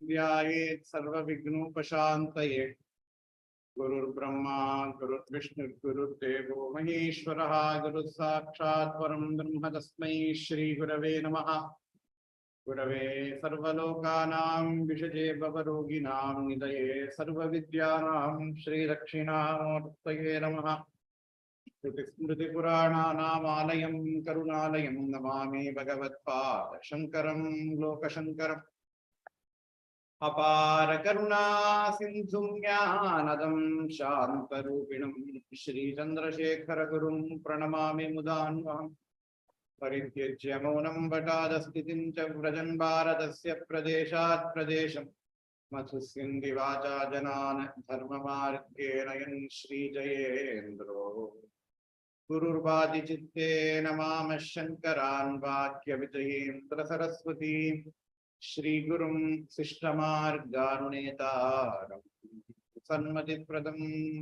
ध्यायेत् सर्वविघ्नोपशान्तये। गुरुर्ब्रह्मा गुरुर्विष्णुर्गुरुर्देवो महेश्वरः गुरुः साक्षात् परं ब्रह्म तस्मै श्रीगुरवे नमः। गुरवे सर्वलोकानां विषजे भवरोगिणां निधये सर्वविद्यानां श्रीदक्षिणामूर्तये नमः। स्मृतिपुराणानामालयं करुणालयं नमामि भगवत्पादशङ्करं लोकशङ्करम्। अपार करुणा सिन्धुं ज्ञानदं शान्तरूपिणं श्रीचन्द्रशेखर गुरुं प्रणमामि मुदान्वहम्। परित्यज्य मौनं वटादस्थितिं च व्रजन् भारतस्य प्रदेशात् प्रदेशं मधुस्यन्ति वाचा जनान् धर्ममार्गे नयन् श्रीजयेन्द्रो। गुरुर्वादिचित्ते नमामः शङ्करान् वाक्यविजयेन्द्र सरस्वती श्रीगुरुं शिष्टमार्गानुनेतारं सन्मतिप्रदं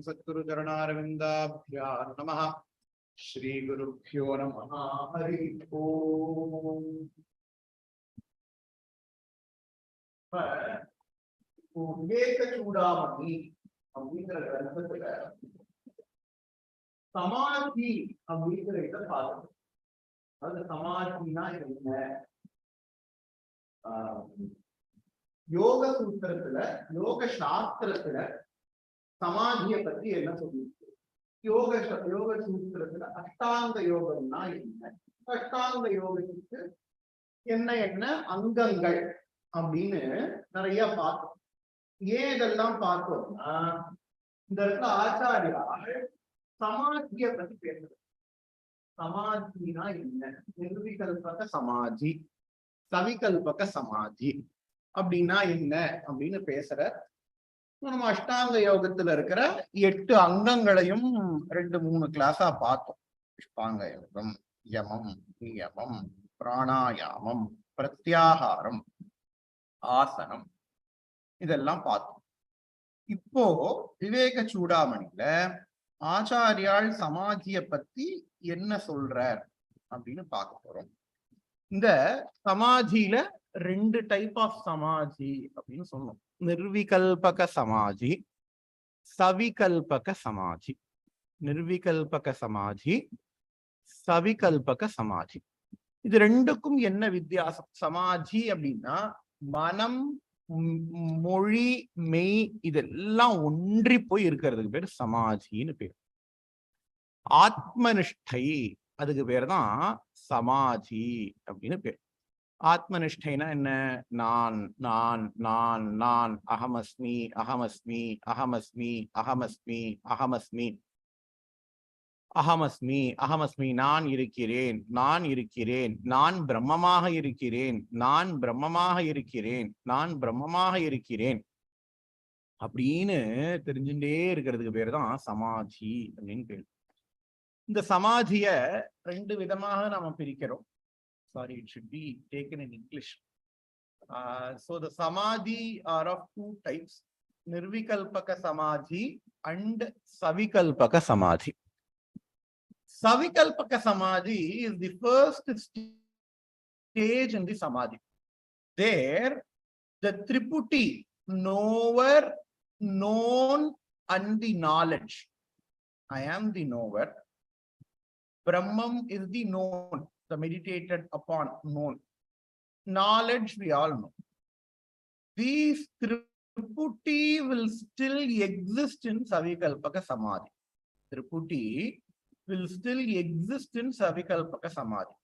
सद्गुरुचरणारविन्दाभ्यां नमः। श्रीगुरुभ्यो नमः। हरि ओम्। विवेक चूडामणि அப்படிங்கிற கிரந்தத்துல சமாதி அப்படிங்கிறத பார்க்கணும். அது சமாதினா என்ன? யோக சூத்திரத்துல யோக சாஸ்திரத்துல சமாதியை பத்தி என்ன சொல்லிருக்கு? யோக சூத்திரத்துல அஷ்டாங்க யோகம்னா என்ன? அஷ்டாங்க யோகத்துக்கு என்ன என்ன அங்கங்கள் அப்படின்னு நிறைய பார்த்தோம். ஏன் இதெல்லாம் பார்த்தோம்னா இந்த இடத்துல ஆச்சாரியால் சமாதியை பத்தி பேசுறது. சமாதினா என்ன? நிர்விகல்பக சமாதி, சவிகல்பக சமாதி அப்படின்னா என்ன அப்படின்னு பேசுற. நம்ம அஷ்டாங்க யோகத்துல இருக்கிற 8 அங்கங்களையும் 2-3 கிளாஸா பார்த்தோம். அஷ்டாங்க யோகம், யமம், நியமம், பிராணாயாமம், பிரத்யாகாரம், ஆசனம், இதெல்லாம் பார்த்தோம். இப்போ விவேக சூடாமணியில ஆச்சாரியால் சமாதியை பத்தி என்ன சொல்றார் அப்படின்னு பார்க்க போறோம். இந்த சமாதியில 2 டைப் ஆஃப் சமாதி அப்படின்னு சொன்னோம். நிர்விகல்பக சமாதி, சவிகல்பக சமாதி. நிர்விகல்பக சமாதி, சவிகல்பக சமாதி. இது ரெண்டுக்கும் என்ன வித்தியாசம்? சமாதி அப்படின்னா மனம், மொழி, மெய் இதெல்லாம் ஒன்றி போய் இருக்கிறதுக்கு பேர் சமாதின்னு பேர். ஆத்மனிஷ்டை அதுக்கு பேர் தான் சமாதி அப்படின்னு பேர். ஆத்மனிஷ்டைனா என்ன? நான் நான் நான் நான், அகமஸ்மி அகமஸ்மி அகமஸ்மி அகமஸ்மி அகமஸ்மி அகமஸ்மி அகமஸ்மி, நான் இருக்கிறேன் நான் இருக்கிறேன், நான் பிரம்மமாக இருக்கிறேன் நான் பிரம்மமாக இருக்கிறேன் நான் பிரம்மமாக இருக்கிறேன் அப்படின்னு தெரிஞ்சுட்டே இருக்கிறதுக்கு பேர் தான் சமாதி அப்படின்னு பேர். இந்த சமாதிய 2 விதமாக நாம பிரிக்கிறோம். Sorry, it should be taken in English. So the samadhi are of 2 types, nirvikalpaka samadhi and savikalpaka samadhi. Savikalpaka samadhi is the first stage in the samadhi. There the triputi, knower, known and the knowledge. I am the knower, Brahman is the known, the meditated upon, known. Knowledge we all know. These triputi will still exist in Savikalpaka Samadhi. Triputi will still exist in Savikalpaka Samadhi.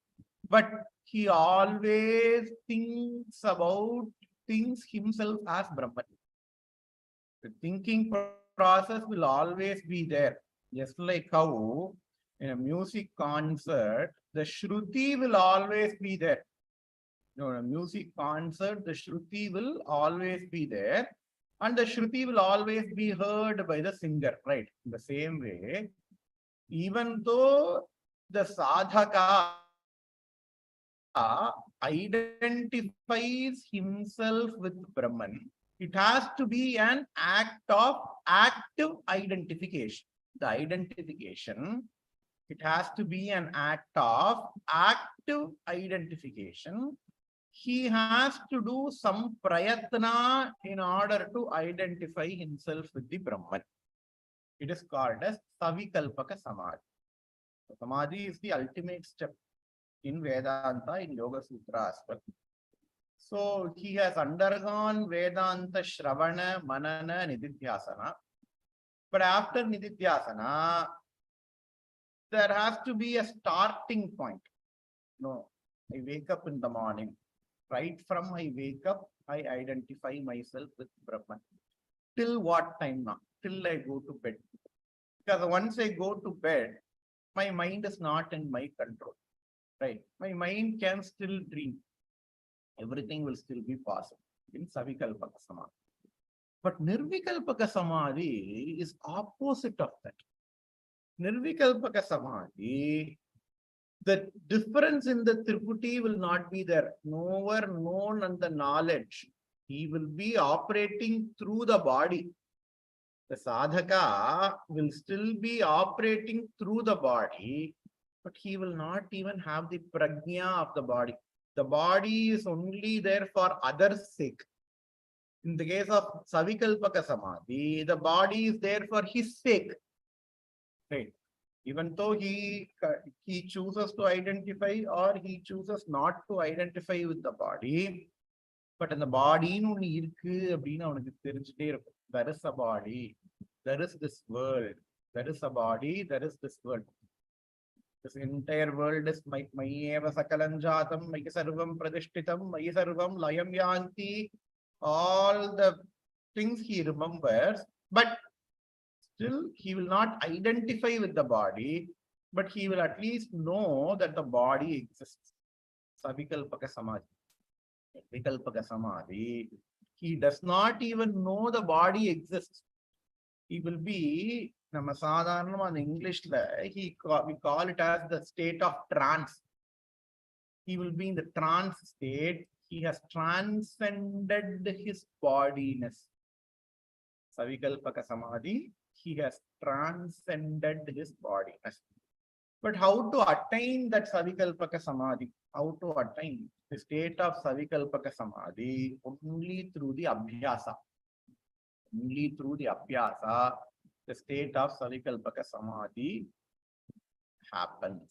But he always thinks about things himself as Brahman. The thinking process will always be there. Just like how in a music concert, the Shruti will always be there. In a music concert, the Shruti will always be there. And the Shruti will always be heard by the singer, right? In the same way, even though the sadhaka identifies himself with Brahman, it has to be an act of active identification. The identification, it has to be an act of active identification he has to do some prayatna in order to identify himself with the Brahman. It is called as Savikalpaka Samadhi. So, Samadhi is the ultimate step in Vedanta, in Yoga Sutra as well. So he has undergone Vedanta Shravana, Manana, Nididhyasana. But after Nididhyasana, there has to be a starting point. No, I wake up in the morning. Right from I wake up, I identify myself with Brahman. Till what time now? Till I go to bed. Because once I go to bed, my mind is not in my control. Right? My mind can still dream. Everything will still be possible in Savikalpaka Samadhi. But Nirvikalpaka Samadhi is opposite of that. Nirvikalpaka Samadhi, the difference in the Triputi will not be there. Knower, known, and the knowledge. He will be operating through the body. The sadhaka will still be operating through the body, but he will not even have the prajna of the body. The body is only there for others' sake. In the case of Savikalpaka Samadhi, the body is there for his sake. Right? Even though he chooses to identify or he chooses not to identify with the body, but in the body, there is a body, there is this world, there is a body, there is this world. This entire world is Mayeva Sakalanjatam, Maya Sarvam Pradishtitam, Maya Sarvam Layam Yanti, all the things he remembers, but still he will not identify with the body, but he will at least know that the body exists. Savikalpaka Samadhi. Vikalpaka Samadhi, he does not even know the body exists. He will be, in English, we call it as the state of trance. He will be in the trance state. He has transcended his bodiness. Savikalpaka Samadhi, he has transcended his bodiness. But how to attain that Savikalpaka Samadhi? How to attain the state of Savikalpaka Samadhi? Only through the Abhyasa. Only through the Abhyasa, the state of Savikalpaka Samadhi happens.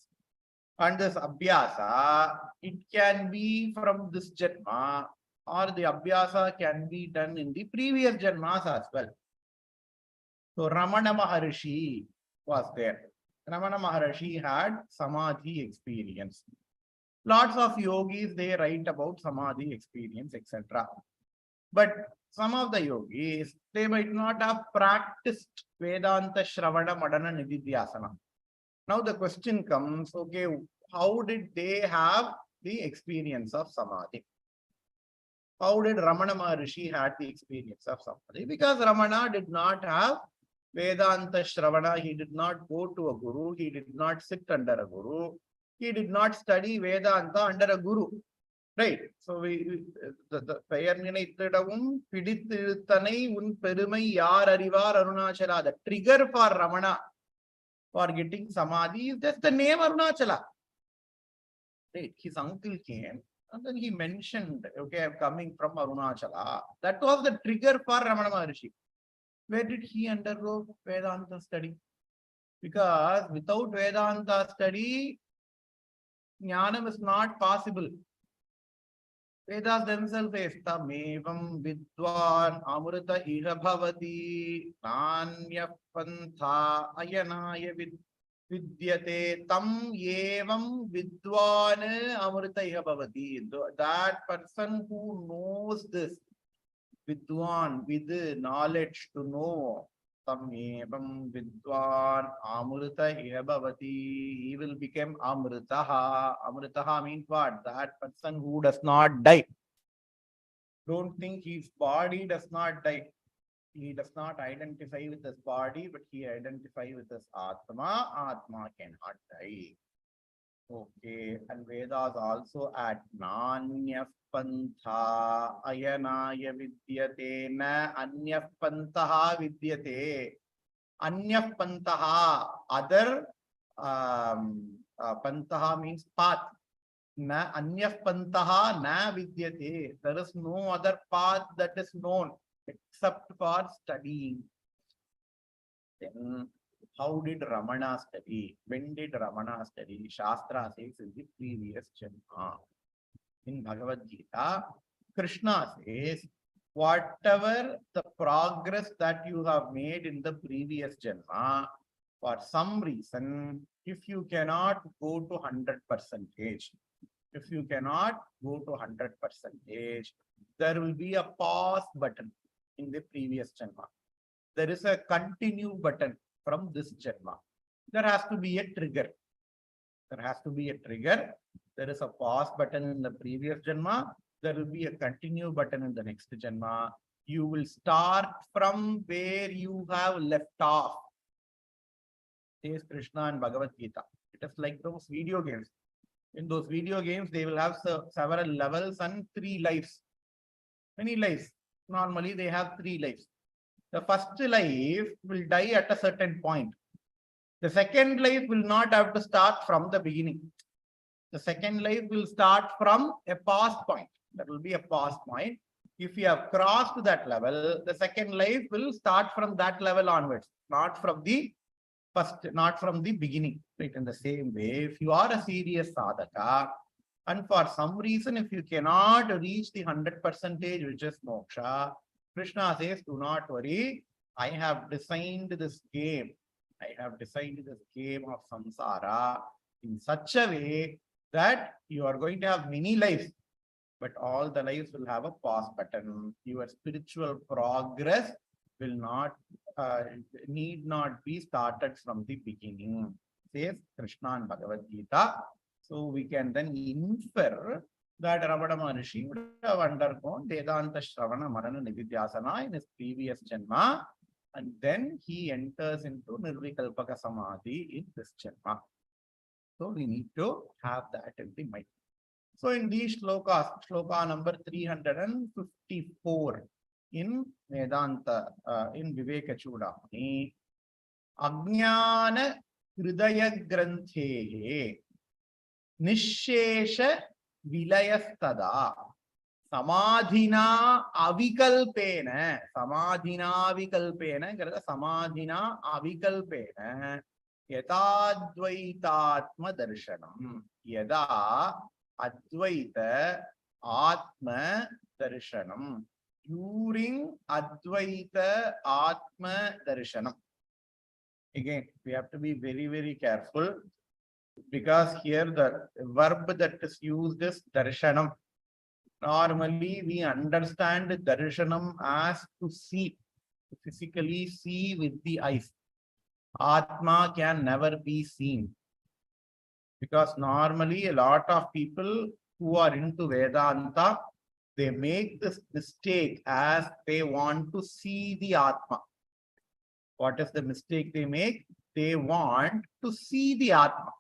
And this Abhyasa, it can be from this Janma, or the Abhyasa can be done in the previous Janmas as well. So Ramana Maharishi was there. Ramana Maharishi had Samadhi experience. Lots of yogis, they write about Samadhi experience, etc. But some of the yogis, they might not have practiced Vedanta Shravana Madana Nididhyasana. Now the question comes, okay, how did they have the experience of Samadhi? How did Ramana Maharishi had the experience of Samadhi? Because Ramana did not have Vedanta Shravana, he did not go to a guru, he did not sit under a guru, he did not study Vedanta under a guru. Right? So the trigger for Ramana for getting Samadhi is just the name Arunachala. Right? His uncle came and then he mentioned, okay, I'm coming from Arunachala. That was the trigger for Ramana Maharishi. Where did he undergo Vedanta study? Because without Vedanta study, Jnanam is not possible. Vedas themselves say, Tamevam Vidwan Amrita Iha Bhavati Nanya Pantha Ayanaya Vidyate Tam Yevam Vidwan Amrita Iha Bhavati. That person who knows this, Vidwan, with knowledge to know, Tamevam Vidwan Amrita Iha Bhavati, he will become Amritaha. Amritaha means what? That person who does not die. Don't think his body does not die. He does not identify with his body, but he identifies with his Atma. Atma cannot die. Okay, and Vedas also add Nanya Pantha Ayanaya Vidyate Na Anya Pantha Vidyate. Anya Pantha, other Pantha means path. Na anyah pantaha na vidyate. There is no other path that is known except for studying. Then how did Ramana study? When did Ramana study? Shastra says in the previous Janma. In Bhagavad Gita, Krishna says, whatever the progress that you have made in the previous Janma, for some reason, if you cannot go to 100%, if you cannot go to 100%, there will be a pause button in the previous Janma. There is a continue button from this Janma. There has to be a trigger. There has to be a trigger. There is a pause button in the previous Janma. There will be a continue button in the next Janma. You will start from where you have left off. Says Krishna and Bhagavad Gita. It is like those video games. In those video games, they will have several levels and 3 lives. Many lives. Normally, they have 3 lives. The first life will die at a certain point. The second life will not have to start from the beginning. The second life will start from a past point. That will be a past point. If you have crossed that level, the second life will start from that level onwards, not from the first, not from the beginning. Right? In the same way, if you are a serious sadhaka, and for some reason, if you cannot reach the 100%, which is moksha, Krishna says, do not worry. I have designed this game. I have designed this game of samsara in such a way that you are going to have many lives, but all the lives will have a pause button. Your spiritual progress will not, need not be started from the beginning, says Krishna and Bhagavad Gita. So we can then infer that Ramana Maharishi would have undergone Vedanta Shravana Marana Nividhyasana in his previous Janma, and then he enters into Nirvikalpaka Samadhi in this Janma. So we need to have that in the mind. So in these shlokas, shloka number 354 in Vedanta, in Viveka Chudamani, Ajnana Hridaya Granthehe Nishesha Vilayastada Samadhina Avikalpena Samadhina Avikalpena Yatadvaitatma Darshanam Yada Advaita Atma Darshanam. During Advaita Atma Darshanam. Again, we have to be very, very careful, because here the verb that is used is darshanam. Normally, we understand darshanam as to see, to physically see with the eyes. Atma can never be seen, because normally a lot of people who are into Vedanta, they make this mistake as they want to see the Atma. What is the mistake they make? They want to see the Atma.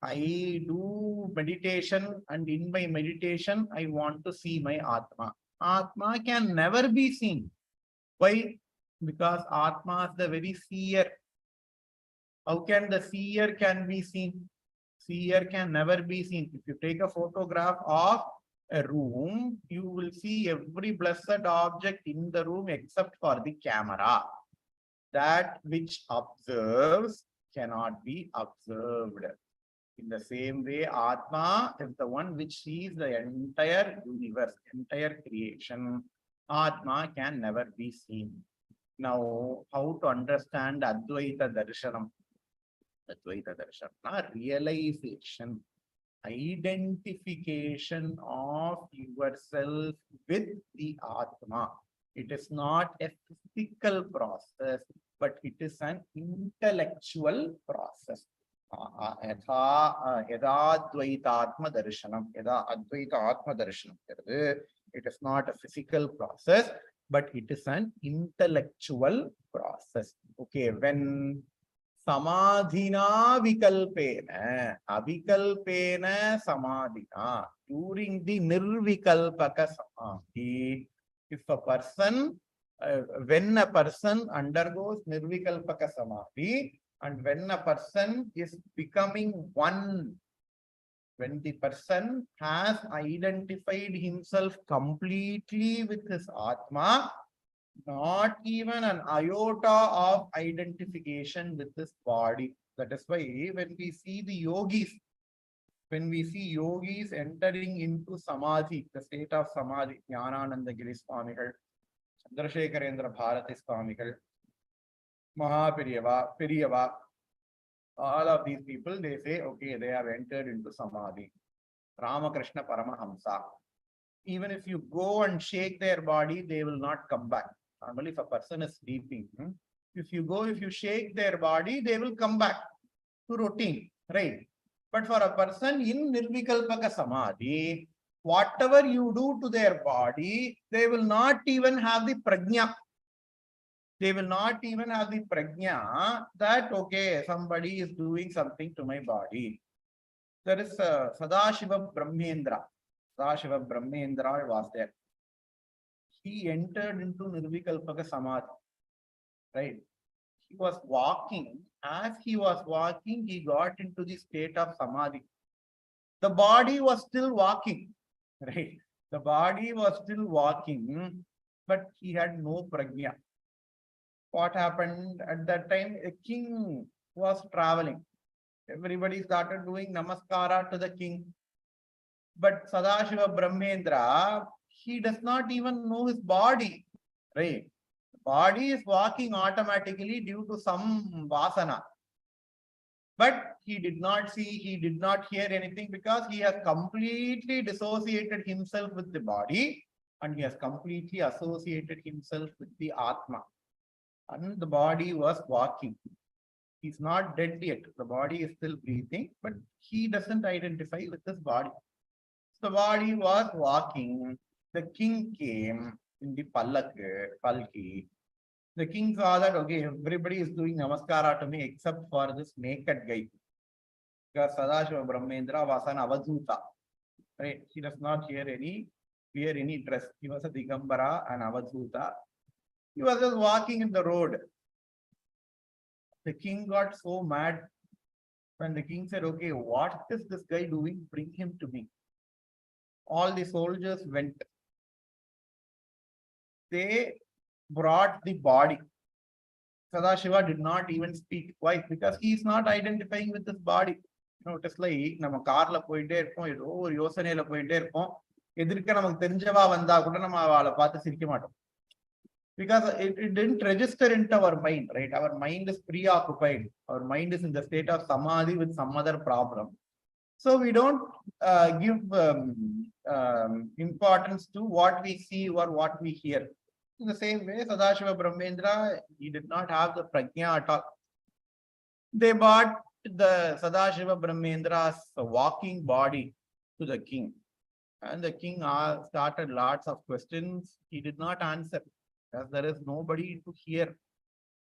I do meditation, and in my meditation, I want to see my Atma. Atma can never be seen. Why? Because Atma is the very seer. How can the seer can be seen? Seer can never be seen. If you take a photograph of a room, you will see every blessed object in the room except for the camera. That which observes cannot be observed. In the same way, Atma is the one which sees the entire universe, entire creation. Atma can never be seen. Now, how to understand Advaita Darshanam? Advaita Darshana, realization, identification of yourself with the Atma. It is not a physical process, but it is an intellectual process. Yadadvaitatma darshanam. Yada Advaitatma darshanam. It is not a physical process, but it is an intellectual process. Okay, when Samadhina Vikalpena, Avikalpena Samadhina, during the Nirvikalpaka Samadhi, if a person, when a person undergoes Nirvikalpaka Samadhi, and when a person is becoming one When the person has identified himself completely with his Atma, not even an iota of identification with this body. That is why when we see the yogis, when we see yogis entering into samadhi, the state of samadhi, Jnanananda Giri Swamigal, Chandrasekharendra Bharati Swamigal, Periyava, all of these people, they say, okay, they have entered into samadhi. Ramakrishna Paramahamsa. Even if you go and shake their body, they will not come back. Normally, if a person is sleeping, if you shake their body, they will come back to routine, right? But for a person in Nirvikalpaka Samadhi, whatever you do to their body, they will not even have the prajna. They will not even have the prajna that, okay, somebody is doing something to my body. There is Sadashiva Brahmendra. Sadashiva Brahmendra was there. He entered into Nirvikalpaka Samadhi, right? He was walking. As he was walking, he got into the state of Samadhi. The body was still walking, right? The body was still walking, but he had no prajna. What happened at that time? A king was traveling. Everybody started doing namaskara to the king. But Sadashiva Brahmendra, he does not even know his body, right? The body is walking automatically due to some vasana. But he did not see, he did not hear anything because he has completely dissociated himself with the body and he has completely associated himself with the Atma. And the body was walking. He's not dead yet. The body is still breathing, but he doesn't identify with his body. The body was walking. The king came in the palki. The king saw that, okay, everybody is doing namaskara to me except for this naked guy. Because Sadashiva Brahmendra was an avadhuta. Right? He does not wear any dress. He was a Digambara and avadhuta. He was just walking in the road. The king got so mad when the king said, okay, what is this guy doing? Bring him to me. All the soldiers went. They brought the body. Sadashiva did not even speak. Why? Because he is not identifying with this body. You know, it is like நம்ம கார்ல போயிட்டே இருப்போம், ஏதோ ஒரு யோசனையில போயிட்டே இருப்போம். எதிர்க்க நமக்கு தெரிஞ்சவா வந்தா கூட நம்ம அவளை பார்த்து சிரிக்க மாட்டோம். Because it didn't register into our mind, right? Our mind is preoccupied. Our mind is in the state of samadhi with some other problem. So we don't give importance to what we see or what we hear. In the same way, Sadashiva Brahmendra, he did not have the prajna at all. They brought the Sadashiva Brahmendra's walking body to the king. And the king started lots of questions. He did not answer. Because there is nobody to hear,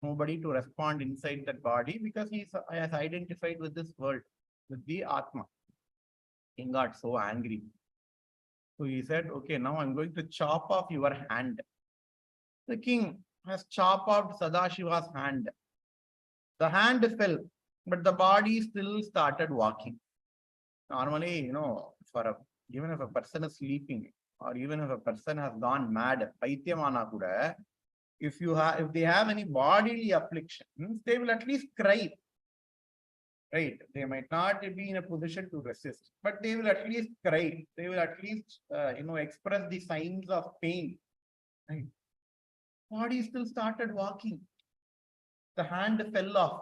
nobody to respond inside that body because he has identified with this world, with the Atma. King got so angry. So he said, okay, now I'm going to chop off your hand. The king has chopped off Sadashiva's hand. The hand fell, but the body still started walking. Normally, you know, even if a person is sleeping, or even if a person has gone mad, if they have any bodily afflictions, they will at least cry. Right? They might not be in a position to resist, but they will at least cry. They will at least, express the signs of pain. Right? Body still started walking. The hand fell off.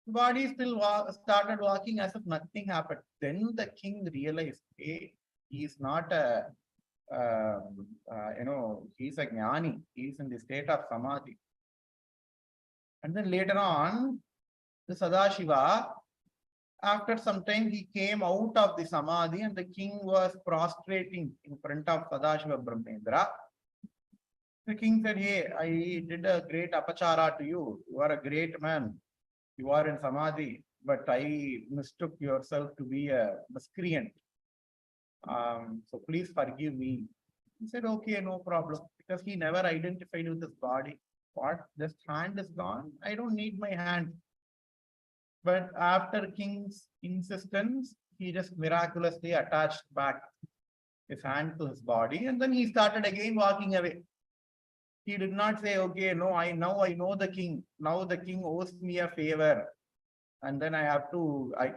The body still started walking as if nothing happened. Then the king realized, hey, he is not a he's a jnani. He's in the state of samadhi. And then later on, the Sadashiva, after some time, he came out of the samadhi and the king was prostrating in front of Sadashiva Brahmendra. The king said, hey, I did a great apachara to you. You are a great man. You are in samadhi, but I mistook yourself to be a miscreant. So please forgive me. He said, okay, no problem. Because he never identified with his body. What? This hand is gone. I don't need my hand. But after king's insistence, he just miraculously attached back his hand to his body, and then he started again walking away. He did not say, okay, no, I know the king. Now the king owes me a favor, and then I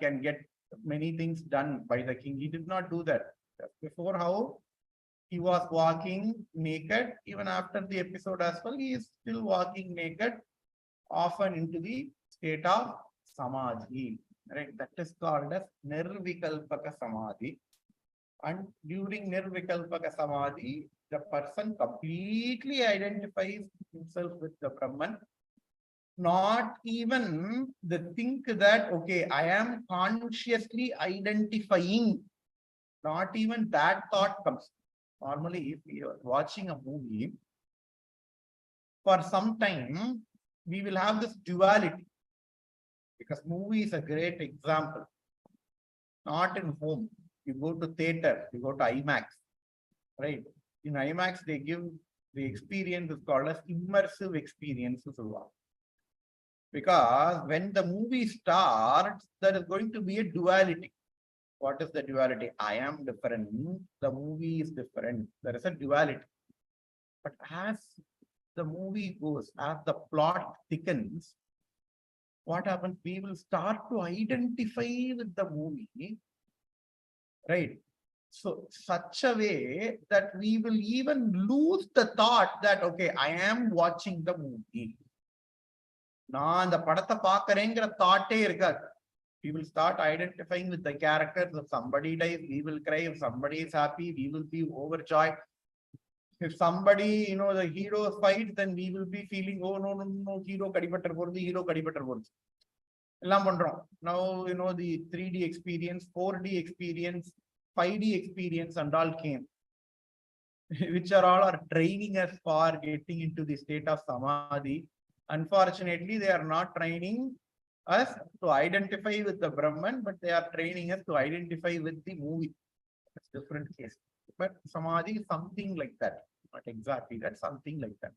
can get many things done by the king. He did not do that. Before, how he was walking naked, even after the episode as well, he is still walking naked, often into the state of samadhi. Right? That is called as nirvikalpaka samadhi. And during nirvikalpaka samadhi, the person completely identifies himself with the Brahman. Not even the think that, okay, I am consciously identifying. Not even that thought comes. Normally, if we are watching a movie, for some time, we will have this duality. Because movie is a great example. Not in home. You go to theater, you go to IMAX, right? In IMAX, they give the experience is called as immersive experience. Because when the movie starts, there is going to be a duality. What is the duality? I am different. The movie is different. There is a duality. But as the movie goes, as the plot thickens, what happens? We will start to identify with the movie, right? So such a way that we will even lose the thought that, okay, I am watching the movie. நான் அந்த படத்தை பார்க்கறேங்கிற தாட்டே இருக்காது. We will start identifying with the characters. If somebody dies, we will cry. If somebody is happy, we will be overjoyed. If somebody, the hero fights, then we will be feeling, oh, no, hero kadipatar porudhu, hero kadipatar porudhu. எல்லாம் பண்றோம். Now, the 3D experience, 4D experience, 5D experience and all came, which are training us for getting into the state of samadhi. Unfortunately, they are not training us to identify with the Brahman, but they are training us to identify with the movie. It's a different case. But samadhi is something like that. Not exactly that, something like that.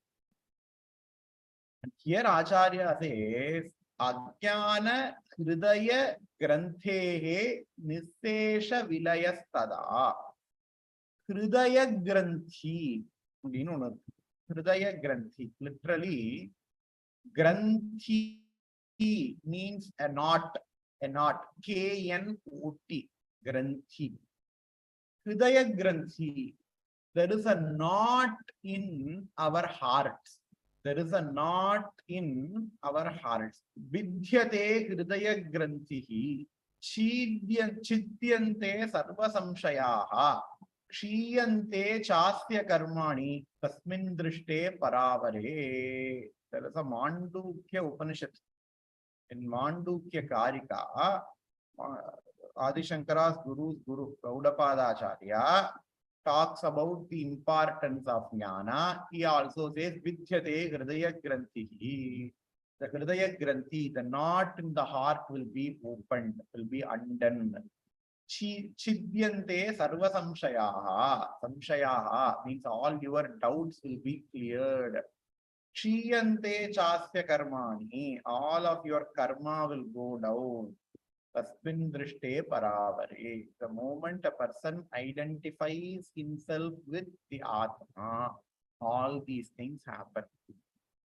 And here Acharya says, Ajnana Hridaya Granthehe Nissesha Vilayastada. Hridaya Granthi. Hridaya Granthi. Literally, Granthi means a knot, K-N-O-T, Granthi. Hridaya Granthi, there is a knot in our hearts. There is a knot in our hearts. Vidyate Hridaya Granthihi, Chidyante Sarva Samshayaha, Kshiyante Chasya Karmani, Tasmin Drishte Paravare. There is a Mandukya Upanishad. In Mandukya Karika, Adi Shankara's Guru Gaudapadacharya talks about the importance of jnana. He also says, Vidyate Hridaya Granthihi. The Hridaya Granthi, the knot in the heart will be opened, will be undone. Chidyante Sarva Samshayaha. Samshayaha means all your doubts will be cleared. Kshiyante Chasya Karmani. All of your karma will go down. Tasmin Drishte Paravare. The moment a person identifies himself with the Atma, all these things happen.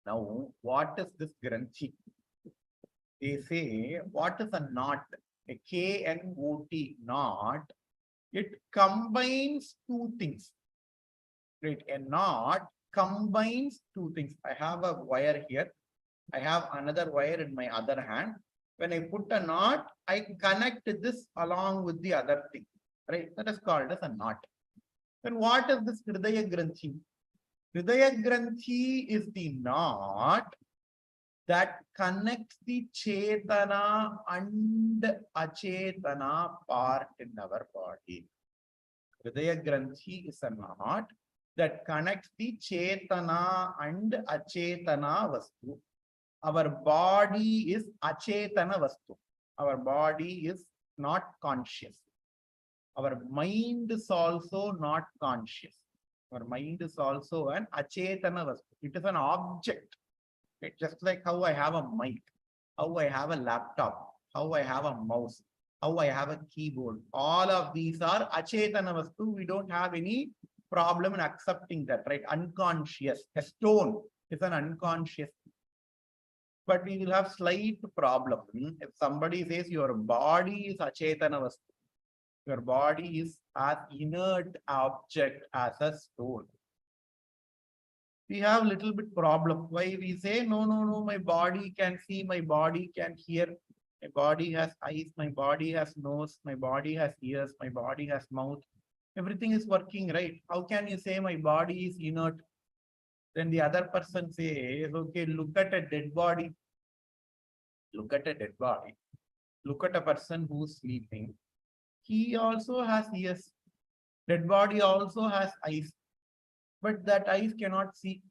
Now, what is this Granthi? They say, what is a knot? A K-N-O-T knot. It combines two things. Right? A knot combines two things. I have a wire here. I have another wire in my other hand. When I put a knot, I connect this along with the other thing. Right? That is called as a knot. Then what is this Hridaya Granthi? Hridaya Granthi is the knot that connects the Chetana and Achetana part in our body. Hridaya Granthi is a knot that connects the Chetana and Achetana Vastu. Our body is Achetana Vastu. Our body is not conscious. Our mind is also not conscious. Our mind is also an Achetana Vastu. It is an object. It's just like how I have a mic, how I have a laptop, how I have a mouse. How I have a keyboard. All of these are achetana vastu. We don't have any problem in accepting that, right? Unconscious. A stone is an unconscious. But we will have slight problem. If somebody says your body is achetana vastu, your body is as inert object as a stone, we have little bit problem. Why we say, no, no, no, my body can see, my body can hear, my body has eyes, my body has nose, my body has ears, my body has mouth. Everything is working, right? How can you say my body is inert? Then the other person says, okay, look at a dead body. Look at a dead body. Look at a person who's sleeping. He also has ears. Dead body also has eyes. But that eyes cannot see.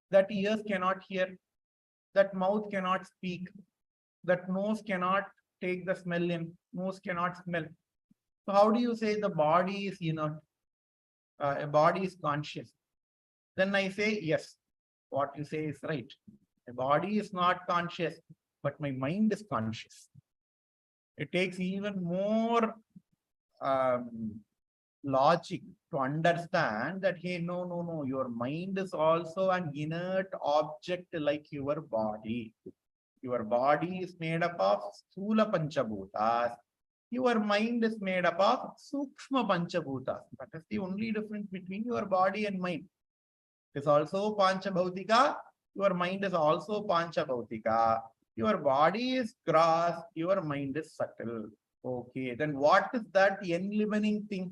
That ears cannot hear. That mouth cannot speak. That nose cannot take the smell in. Nose cannot smell. So how do you say the body is inert? A body is conscious. Then I say, yes, what you say is right. My body is not conscious, but my mind is conscious. It takes even more logic to understand that, hey, no, no, no, your mind is also an inert object like your body. Your body is made up of Sthula Panchabhutas. Your mind is made up of Sukshma Panchabhutas. That is the only difference between your body and mind. It is also Panchabhautika. Your mind is also Panchabhautika. Your body is gross. Your mind is subtle. Okay, then what is that enlivening thing?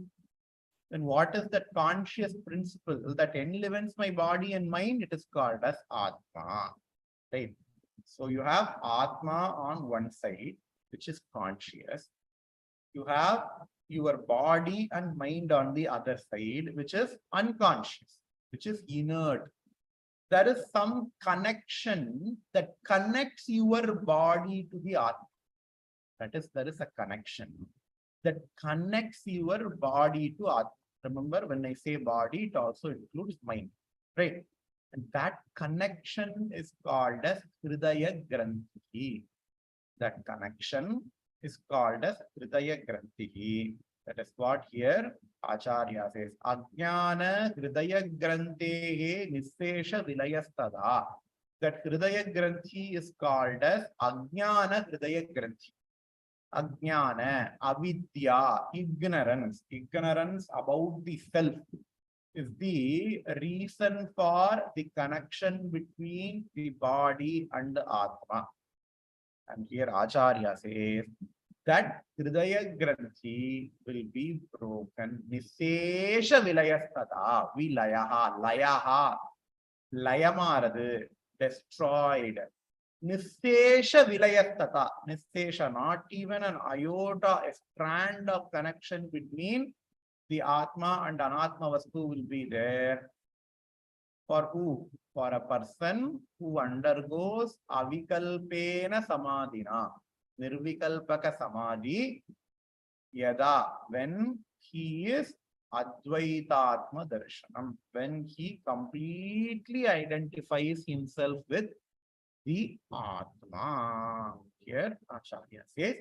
Then what is that conscious principle that enlivens my body and mind? It is called as Atma. Right? So you have Atma on one side, which is conscious. You have your body and mind on the other side, which is unconscious, which is inert. There is some connection that connects your body to the Atma. That is, there is a connection that connects your body to Atma. Remember, when I say body, it also includes mind, right? And that connection is called as Hridaya Granthi. That connection is called as Hridaya Granthi. That is what here Acharya says. Ajnana Hridaya Granthehe Nissesha Vilayastada. That Hridaya Granthi is called as Ajnana Hridaya Granthi. Ajnana, avidya, ignorance. Ignorance about the self is the reason for the connection between the body and the Atma. And here Acharya says that Hridaya Granthi will be broken. Nisesha Vilayastada, Vilayaha, Layaha, Layamaradu, destroyed. Nissesha Vilayastata. Nissesha, not even an iota, a strand of connection between the Atma and Anatma Vastu will be there. For who? For a person who undergoes Avikalpena Samadhina. Nirvikalpaka Samadhi. Yada, when he is Advaitatma Darshanam. When he completely identifies himself with the Atma. Here Acharya says,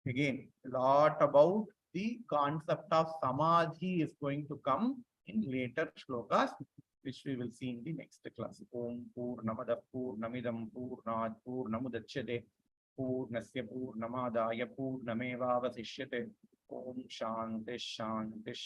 again, a lot about the concept of Samadhi is going to come in later shlokas, which we will see in the next class. Om Purnamada Purnamidam Purnad Purnamudachyate Purnasya Purnamadaya Purnameva Vasishyate. Om Shanti Shanti.